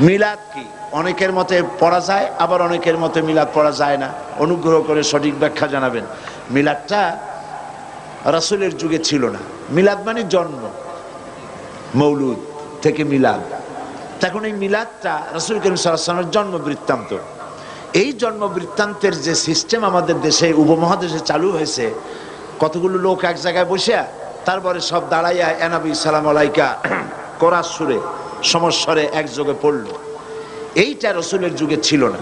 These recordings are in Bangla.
মিলাদ কি? অনেকের মতে পড়া যায়, আবার অনেকের মতে মিলাদ পড়া যায় না। অনুগ্রহ করে সঠিক ব্যাখ্যা জানাবেন। মিলাদটা রাসূলের যুগে ছিল না। মিলাদ মানে জন্ম, মৌলুদ থেকে মিলাদ। তখন এই মিলাদটা রাসূল করিম সাল্লাল্লাহু আলাইহি ওয়াসাল্লামের জন্ম বৃত্তান্ত। এই জন্ম বৃত্তান্তের যে সিস্টেম আমাদের দেশে, উপমহাদেশে চালু হয়েছে, কতগুলো লোক এক জায়গায় বসে তারপরে সব দাঁড়াইয়া এনাবি সালাম আলাইকা কোরআন সুরে সমস্বরে একযোগে পড়ল। এইটা রাসূলের যুগে ছিল না,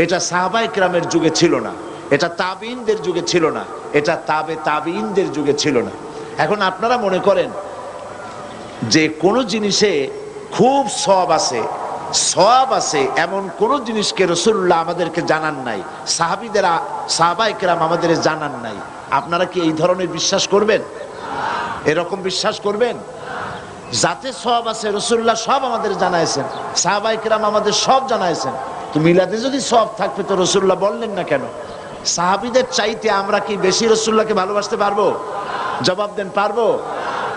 এটা সাহাবায়ে কেরামের যুগে ছিল না, এটা তাবিঈনদের যুগে ছিল না, এটা তাবিঈনদের যুগে ছিল না। এখন আপনারা মনে করেন যে কোনো জিনিসে খুব সওয়াব আছে এমন কোন জিনিসকে রাসূলুল্লাহ আমাদেরকে জানান নাই, সাহাবায়ে কেরাম আমাদের জানান নাই। আপনারা কি এই ধরনের বিশ্বাস করবেন? এরকম বিশ্বাস করবেন? যাতে সওয়াব আছে রাসূলুল্লাহ সব আমাদের জানাইছেন, সাহাবায়ে কেরাম আমাদের সব জানাইছেন। তো মিলাদে যদি সওয়াব থাকবে তো রাসূলুল্লাহ বললেন না কেন? সাহাবীদের চাইতে আমরা কি বেশি রাসূলুল্লাহকে ভালোবাসতে পারবো? জবাব দেন, পারবো?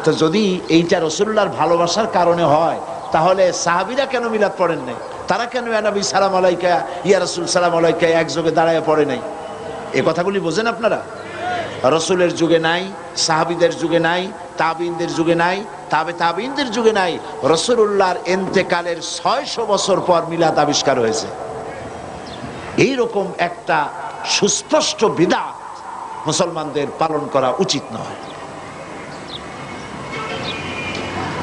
তো যদি এইটা রাসূলুল্লাহর ভালোবাসার কারণে হয়, তাহলে সাহাবীরা কেন মিলাদ পড়েন নাই? তারা কেন ইয়া নবী সালাম আলাইকা, ইয়া রাসূল সালাম আলাইকা একযোগে দাঁড়ায় পড়ে নাই? এই কথাগুলি বোঝেন আপনারা? রাসূলের যুগে নাই, সাহাবীদের যুগে নাই, তাবিঈনদের যুগে নাই, তাবিঈনদের যুগে নাই। রাসূলুল্লাহর ইন্তেকালের 600 বছর পর মিলাদ আবিষ্কার হয়েছে। এইরকম একটা সুস্পষ্ট বিদআত মুসলমানদের পালন করা উচিত নয়।